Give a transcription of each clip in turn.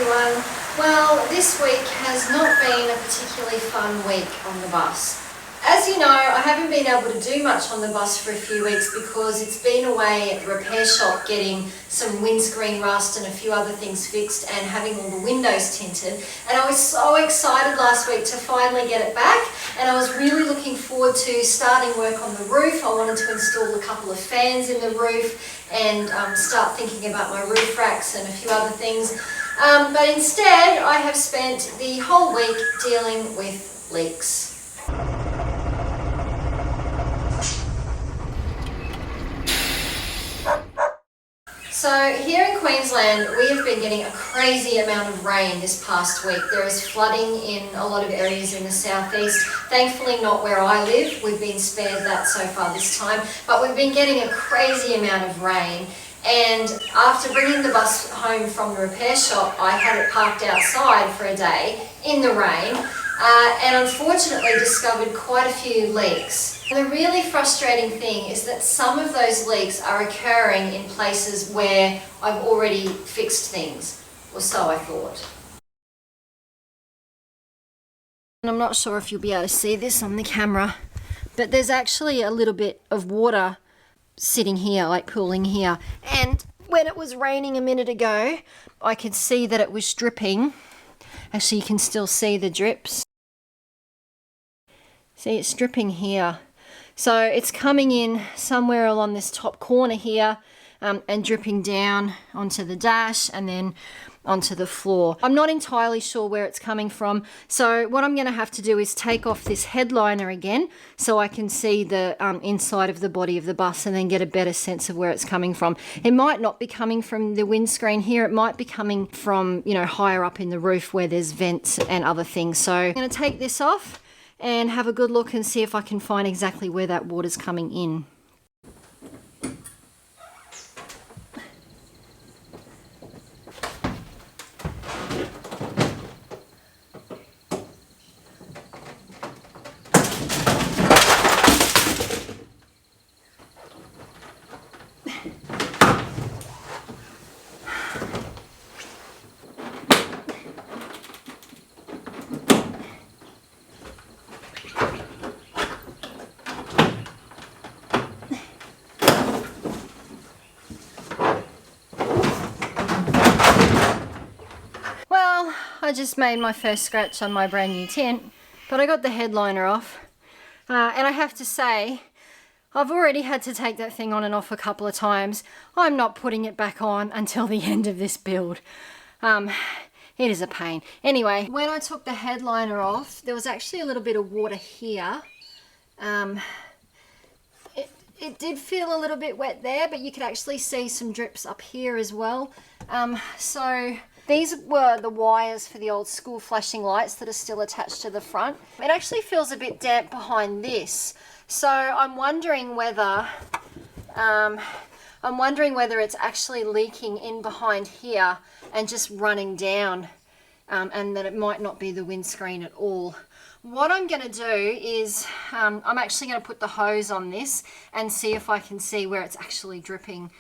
everyone. Well, this week has not been a particularly fun week on the bus. As you know, I haven't been able to do much on the bus for a few weeks because it's been away at the repair shop getting some windscreen rust and a few other things fixed and having all the windows tinted. And I was so excited last week to finally get it back, and I was really looking forward to starting work on the roof. I wanted to install a couple of fans in the roof and start thinking about my roof racks and a few other things. But instead, I have spent the whole week dealing with leaks. So here in Queensland, we have been getting a crazy amount of rain this past week. There is flooding in a lot of areas in the southeast. Thankfully not where I live. We've been spared that so far this time, but we've been getting a crazy amount of rain. And after bringing the bus home from the repair shop, I had it parked outside for a day in the rain and unfortunately discovered quite a few leaks. And the really frustrating thing is that some of those leaks are occurring in places where I've already fixed things, or so I thought. And I'm not sure if you'll be able to see this on the camera, but there's actually a little bit of water sitting here, like pooling here. And when it was raining a minute ago, I could see that it was dripping. Actually, you can still see the drips. See, it's dripping here. So it's coming in somewhere along this top corner here and dripping down onto the dash and then onto the floor. I'm not entirely sure where it's coming from. So what I'm going to have to do is take off this headliner again so I can see the inside of the body of the bus and then get a better sense of where it's coming from. It might not be coming from the windscreen here. It might be coming from, you know, higher up in the roof where there's vents and other things. So I'm going to take this off and have a good look and see if I can find exactly where that water's coming in. I just made my first scratch on my brand new tent, but I got the headliner off. And I have to say, I've already had to take that thing on and off a couple of times. I'm not putting it back on until the end of this build. It is a pain. Anyway, when I took the headliner off, there was actually a little bit of water here. It did feel a little bit wet there, but you could actually see some drips up here as well. So these were the wires for the old school flashing lights that are still attached to the front. It actually feels a bit damp behind this. So I'm wondering whether it's actually leaking in behind here and just running down, and that it might not be the windscreen at all. What I'm going to do is I'm actually going to put the hose on this and see if I can see where it's actually dripping.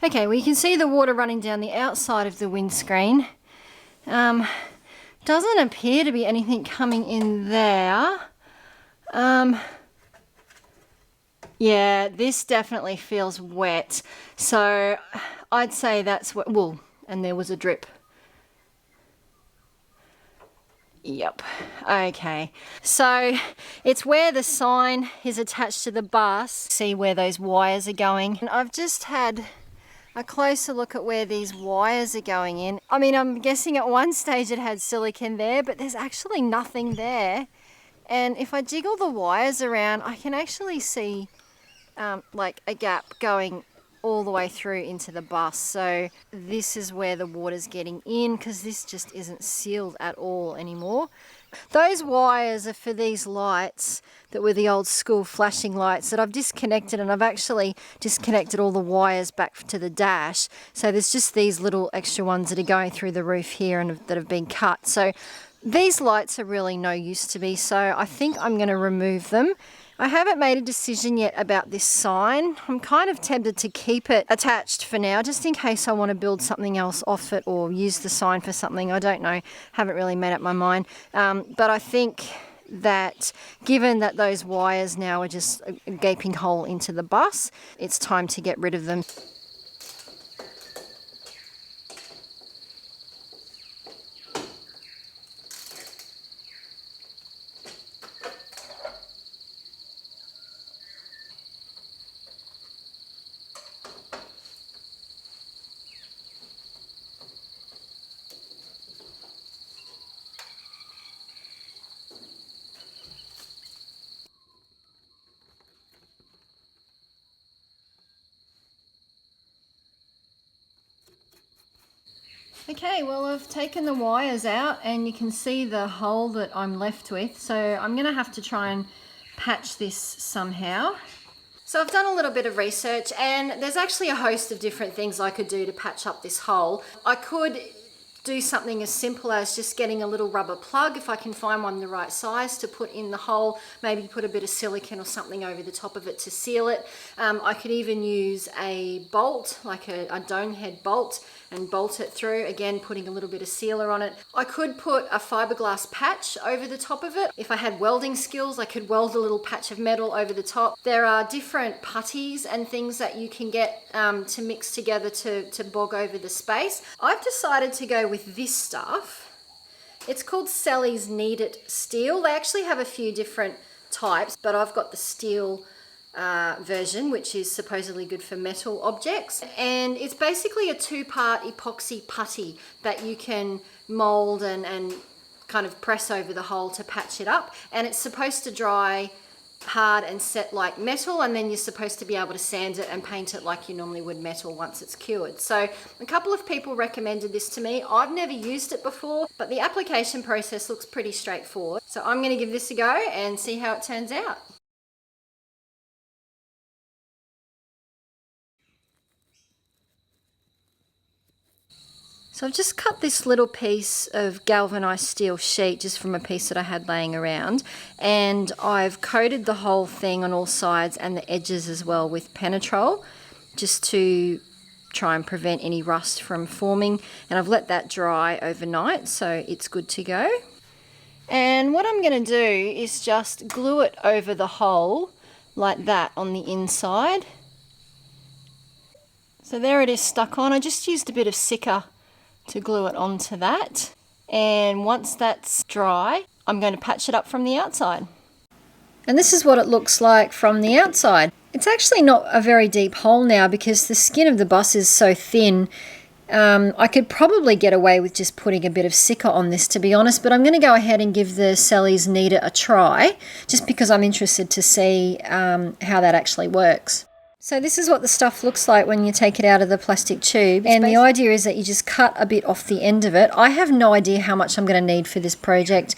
Okay, well you can see the water running down the outside of the windscreen. Doesn't appear to be anything coming in there. Yeah, this definitely feels wet. So I'd say that's what, well, and there was a drip. Yep, okay. So it's where the sign is attached to the bus. See where those wires are going. And I've just had a closer look at where these wires are going in. I mean, I'm guessing at one stage it had silicone there, but there's actually nothing there. And if I jiggle the wires around, I can actually see like a gap going all the way through into the bus. So this is where the water's getting in, because this just isn't sealed at all anymore. Those wires are for these lights that were the old school flashing lights that I've disconnected, and I've actually disconnected all the wires back to the dash. So there's just these little extra ones that are going through the roof here and that have been cut. So these lights are really no use to me, so I think I'm going to remove them I haven't made a decision yet about this sign. I'm kind of tempted to keep it attached for now, just in case I want to build something else off it or use the sign for something. I don't know. Haven't really made up my mind. But I think that given that those wires now are just a gaping hole into the bus, it's time to get rid of them. Okay, well I've taken the wires out and you can see the hole that I'm left with. So I'm going to have to try and patch this somehow. So I've done a little bit of research and there's actually a host of different things I could do to patch up this hole. I could do something as simple as just getting a little rubber plug, if I can find one the right size, to put in the hole, maybe put a bit of silicone or something over the top of it to seal it. I could even use a bolt, like a dome head bolt, and bolt it through, again putting a little bit of sealer on it. I could put a fiberglass patch over the top of it. If I had welding skills, I could weld a little patch of metal over the top. There are different putties and things that you can get to mix together to bog over the space. I've decided to go with this stuff. It's called Sally's Kneaded Steel. They actually have a few different types, but I've got the steel version, which is supposedly good for metal objects, and it's basically a two-part epoxy putty that you can mold and kind of press over the hole to patch it up, and it's supposed to dry hard and set like metal, and then you're supposed to be able to sand it and paint it like you normally would metal once it's cured. So a couple of people recommended this to me. I've never used it before, but the application process looks pretty straightforward, so I'm going to give this a go and see how it turns out. So I've just cut this little piece of galvanized steel sheet just from a piece that I had laying around, and I've coated the whole thing on all sides and the edges as well with Penetrol, just to try and prevent any rust from forming, and I've let that dry overnight so it's good to go. And what I'm going to do is just glue it over the hole like that on the inside. So there it is stuck on. I just used a bit of Sika to glue it onto that, and once that's dry I'm going to patch it up from the outside. And this is what it looks like from the outside. It's actually not a very deep hole now because the skin of the bus is so thin. I could probably get away with just putting a bit of Sika on this, to be honest, but I'm going to go ahead and give the Sally's Kneader a try just because I'm interested to see how that actually works. So this is what the stuff looks like when you take it out of the plastic tube, and the idea is that you just cut a bit off the end of it. I have no idea how much I'm going to need for this project.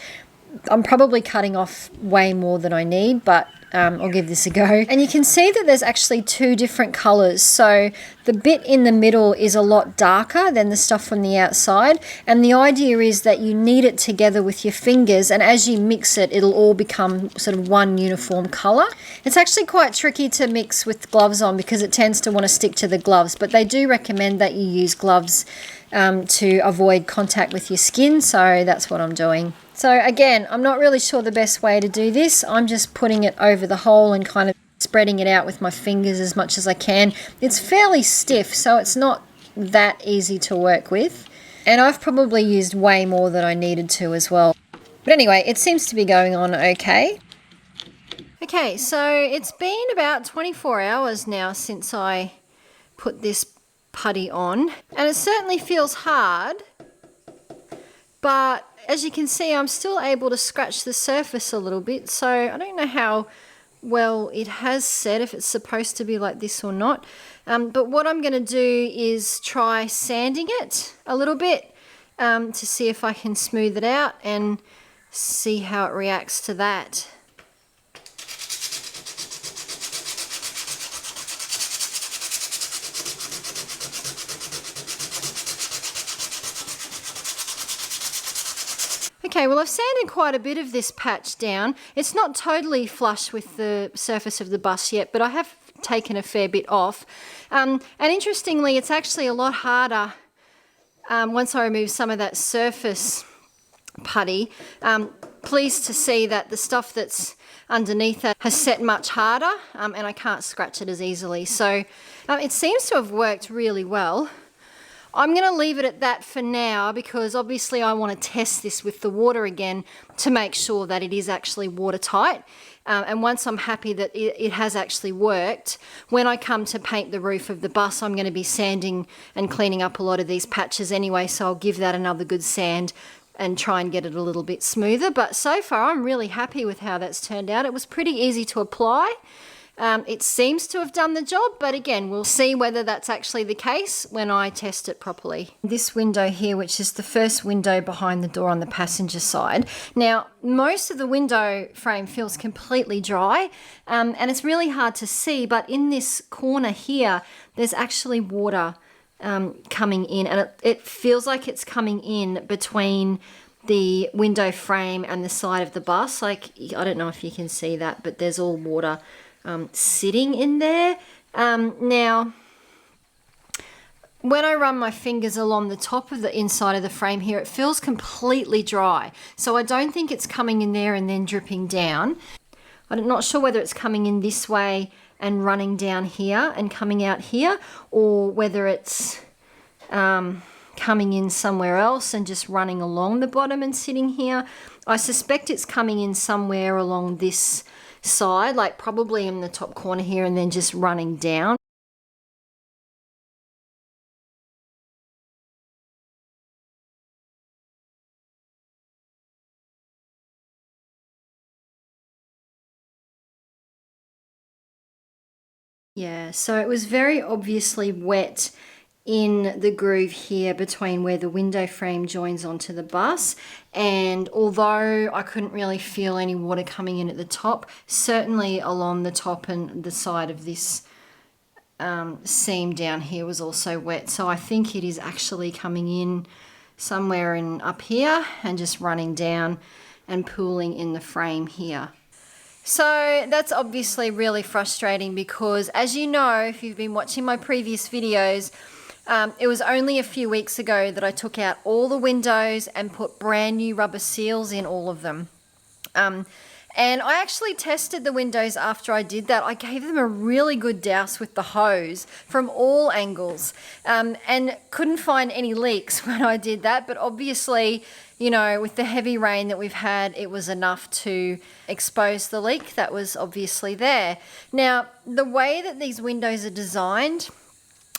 I'm probably cutting off way more than I need, but I'll give this a go. And you can see that there's actually two different colours. So the bit in the middle is a lot darker than the stuff from the outside, and the idea is that you knead it together with your fingers, and as you mix it, it'll all become sort of one uniform colour. It's actually quite tricky to mix with gloves on because it tends to want to stick to the gloves, but they do recommend that you use gloves to avoid contact with your skin, so that's what I'm doing. So again, I'm not really sure the best way to do this. I'm just putting it over the hole and kind of spreading it out with my fingers as much as I can. It's fairly stiff, so it's not that easy to work with. And I've probably used way more than I needed to as well. But anyway, it seems to be going on okay. Okay, so it's been about 24 hours now since I put this putty on, and it certainly feels hard, but as you can see I'm still able to scratch the surface a little bit, so I don't know how well it has set, if it's supposed to be like this or not, but what I'm going to do is try sanding it a little bit to see if I can smooth it out and see how it reacts to that. Okay, well I've sanded quite a bit of this patch down. It's not totally flush with the surface of the bus yet, but I have taken a fair bit off. And interestingly, it's actually a lot harder once I remove some of that surface putty. Pleased to see that the stuff that's underneath it has set much harder, and I can't scratch it as easily. So it seems to have worked really well. I'm going to leave it at that for now because obviously I want to test this with the water again to make sure that it is actually watertight. And once I'm happy that it has actually worked, when I come to paint the roof of the bus, I'm going to be sanding and cleaning up a lot of these patches anyway, so I'll give that another good sand and try and get it a little bit smoother. But so far I'm really happy with how that's turned out. It was pretty easy to apply. It seems to have done the job, but again, we'll see whether that's actually the case when I test it properly. This window here, which is the first window behind the door on the passenger side. Now, most of the window frame feels completely dry, and it's really hard to see, but in this corner here, there's actually water coming in, and it feels like it's coming in between the window frame and the side of the bus. Like, I don't know if you can see that, but there's all water sitting in there. Now, when I run my fingers along the top of the inside of the frame here, it feels completely dry. So I don't think it's coming in there and then dripping down. I'm not sure whether it's coming in this way and running down here and coming out here, or whether it's coming in somewhere else and just running along the bottom and sitting here. I suspect it's coming in somewhere along this side, like probably in the top corner here, and then just running down. Yeah, so it was very obviously wet in the groove here between where the window frame joins onto the bus, and although I couldn't really feel any water coming in at the top, certainly along the top and the side of this seam down here was also wet. So I think it is actually coming in somewhere in up here and just running down and pooling in the frame here. So that's obviously really frustrating because, as you know, if you've been watching my previous videos, it was only a few weeks ago that I took out all the windows and put brand new rubber seals in all of them. And I actually tested the windows after I did that. I gave them a really good douse with the hose from all angles, and couldn't find any leaks when I did that. But obviously, you know, with the heavy rain that we've had, it was enough to expose the leak that was obviously there. Now, the way that these windows are designed,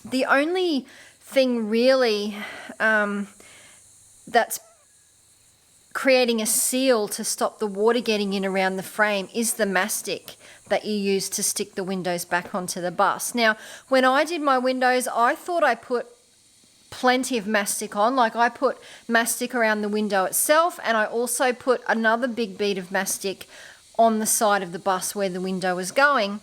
the only thing really that's creating a seal to stop the water getting in around the frame is the mastic that you use to stick the windows back onto the bus. Now, when I did my windows, I thought I put plenty of mastic on. Like, I put mastic around the window itself, and I also put another big bead of mastic on the side of the bus where the window was going.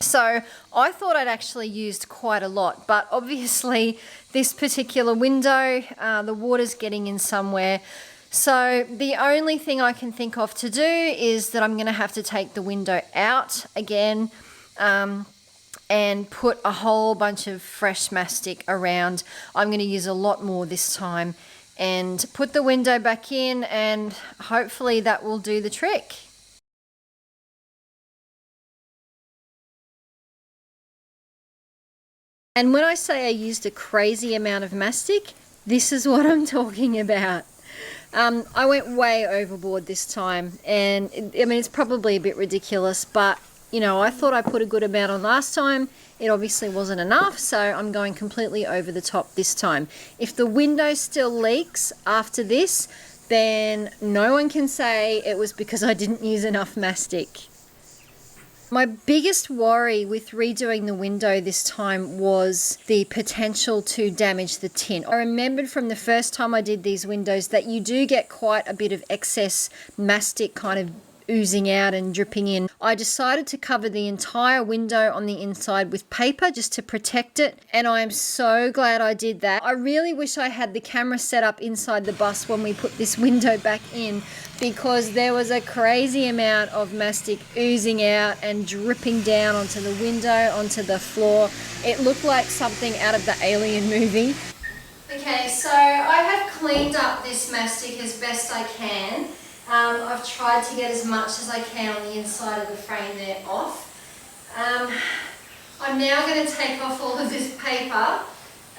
So I thought I'd actually used quite a lot, but obviously this particular window, the water's getting in somewhere. So the only thing I can think of to do is that I'm going to have to take the window out again and put a whole bunch of fresh mastic around. I'm going to use a lot more this time and put the window back in, and hopefully that will do the trick. And when I say I used a crazy amount of mastic, this is what I'm talking about. I went way overboard this time, and I mean, it's probably a bit ridiculous, but you know, I thought I put a good amount on last time. It obviously wasn't enough, so I'm going completely over the top this time. If the window still leaks after this, then no one can say it was because I didn't use enough mastic. My biggest worry with redoing the window this time was the potential to damage the tint. I remembered from the first time I did these windows that you do get quite a bit of excess mastic kind of oozing out and dripping in. I decided to cover the entire window on the inside with paper just to protect it, and I am so glad I did that. I really wish I had the camera set up inside the bus when we put this window back in, because there was a crazy amount of mastic oozing out and dripping down onto the window, onto the floor. It looked like something out of the Alien movie. Okay, so I have cleaned up this mastic as best I can. I've tried to get as much as I can on the inside of the frame there off. I'm now going to take off all of this paper,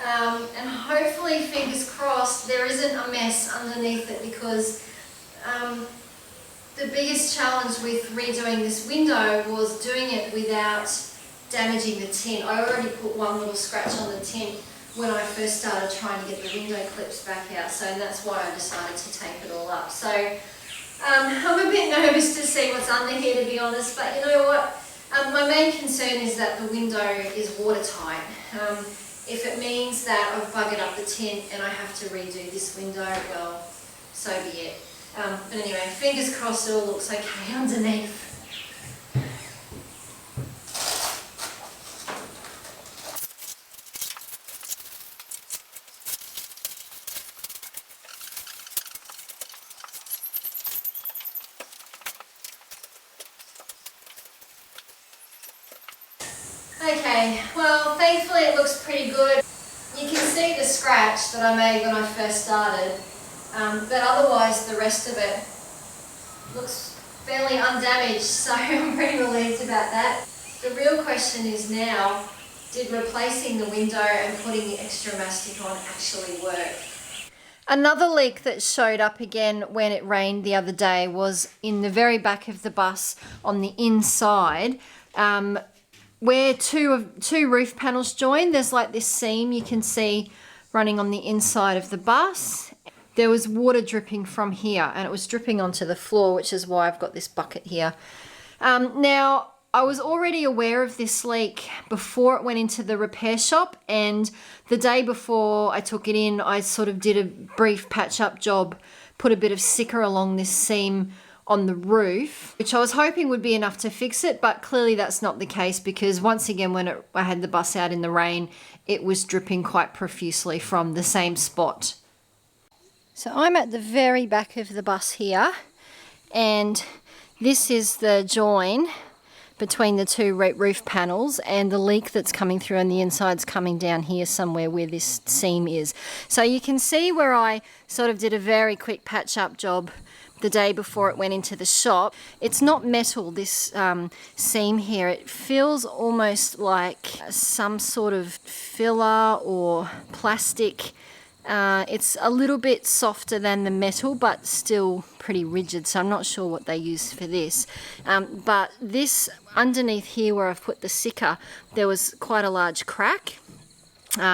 and hopefully, fingers crossed, there isn't a mess underneath it, because the biggest challenge with redoing this window was doing it without damaging the tint. I already put one little scratch on the tint when I first started trying to get the window clips back out, so that's why I decided to tape it all up. So I'm a bit nervous to see what's under here, to be honest, but you know what? My main concern is that the window is watertight. If it means that I've buggered up the tint and I have to redo this window, well, so be it. But anyway, fingers crossed it all looks okay underneath. Okay, well, thankfully it looks pretty good. You can see the scratch that I made when I first started, but otherwise the rest of it looks fairly undamaged, so I'm pretty relieved about that. The real question is now, did replacing the window and putting the extra mastic on actually work? Another leak that showed up again when it rained the other day was in the very back of the bus on the inside. Where two roof panels join, there's like this seam you can see running on the inside of the bus. There was water dripping from here, and it was dripping onto the floor, which is why I've got this bucket here. Now, I was already aware of this leak before it went into the repair shop, and the day before I took it in, I sort of did a brief patch-up job, put a bit of Sicker along this seam on the roof, which I was hoping would be enough to fix it, but clearly that's not the case, because once again, when I had the bus out in the rain, it was dripping quite profusely from the same spot. So I'm at the very back of the bus here, and this is the join between the two roof panels, and the leak that's coming through on the inside's coming down here somewhere where this seam is. So you can see where I sort of did a very quick patch-up job the day before it went into the shop. It's not metal, this seam here. It feels almost like some sort of filler or plastic. It's a little bit softer than the metal, but still pretty rigid, so I'm not sure what they used for this. But this, underneath here where I've put the Sicker, there was quite a large crack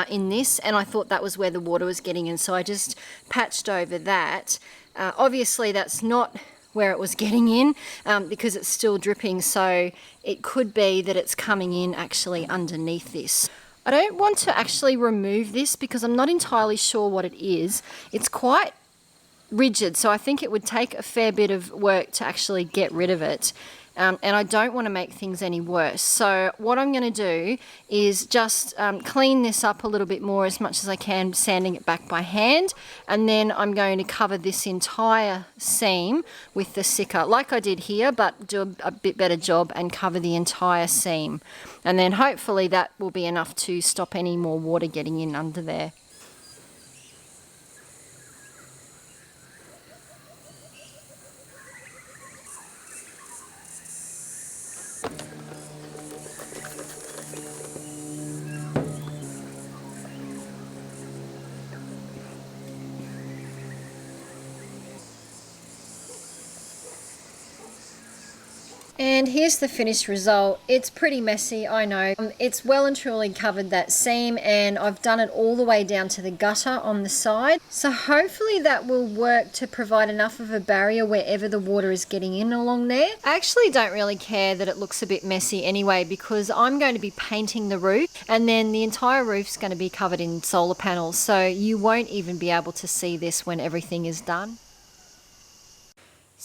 in this, and I thought that was where the water was getting in, so I just patched over that. Obviously that's not where it was getting in, because it's still dripping, so it could be that it's coming in actually underneath this. I don't want to actually remove this because I'm not entirely sure what it is. It's quite rigid, so I think it would take a fair bit of work to actually get rid of it. And I don't want to make things any worse. So what I'm going to do is just clean this up a little bit more as much as I can, sanding it back by hand, and then I'm going to cover this entire seam with the Sicker, like I did here, but do a bit better job and cover the entire seam. And then hopefully that will be enough to stop any more water getting in under there. And here's the finished result. It's pretty messy, I know. It's well and truly covered that seam, and I've done it all the way down to the gutter on the side. So hopefully that will work to provide enough of a barrier wherever the water is getting in along there. I actually don't really care that it looks a bit messy anyway, because I'm going to be painting the roof, and then the entire roof's going to be covered in solar panels, so you won't even be able to see this when everything is done.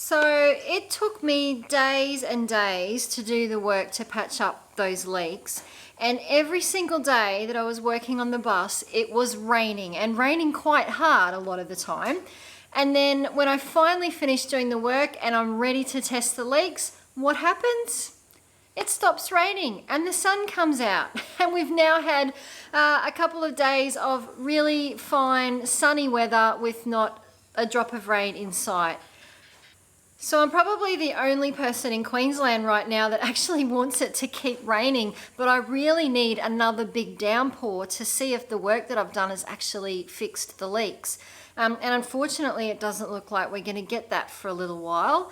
So it took me days and days to do the work to patch up those leaks. And every single day that I was working on the bus, it was raining, and raining quite hard a lot of the time. And then when I finally finished doing the work and I'm ready to test the leaks, what happens? It stops raining and the sun comes out. And we've now had a couple of days of really fine sunny weather with not a drop of rain in sight. So I'm probably the only person in Queensland right now that actually wants it to keep raining, but I really need another big downpour to see if the work that I've done has actually fixed the leaks. And unfortunately, it doesn't look like we're going to get that for a little while.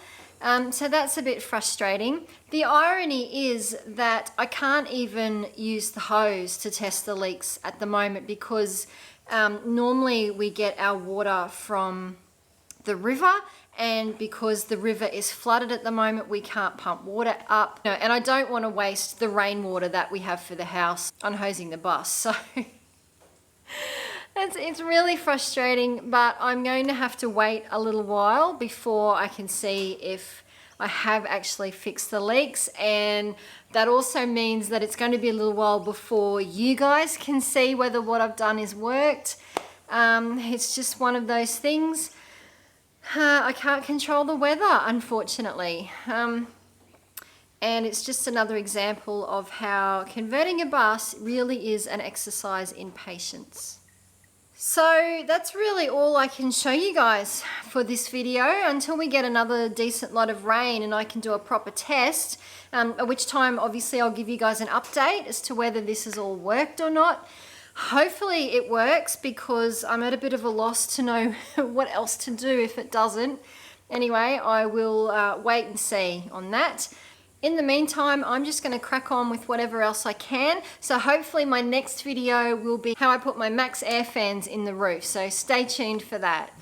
So that's a bit frustrating. The irony is that I can't even use the hose to test the leaks at the moment because normally we get our water from the river, and because the river is flooded at the moment, we can't pump water up. And I don't want to waste the rainwater that we have for the house on hosing the bus. So it's really frustrating, but I'm going to have to wait a little while before I can see if I have actually fixed the leaks. And that also means that it's going to be a little while before you guys can see whether what I've done is worked. It's just one of those things. I can't control the weather, unfortunately. And it's just another example of how converting a bus really is an exercise in patience. So that's really all I can show you guys for this video until we get another decent lot of rain and I can do a proper test, at which time obviously I'll give you guys an update as to whether this has all worked or not. Hopefully it works because I'm at a bit of a loss to know what else to do if it doesn't. Anyway, I will wait and see on that. In the meantime, I'm just going to crack on with whatever else I can. So hopefully my next video will be how I put my Max Air fans in the roof. So stay tuned for that.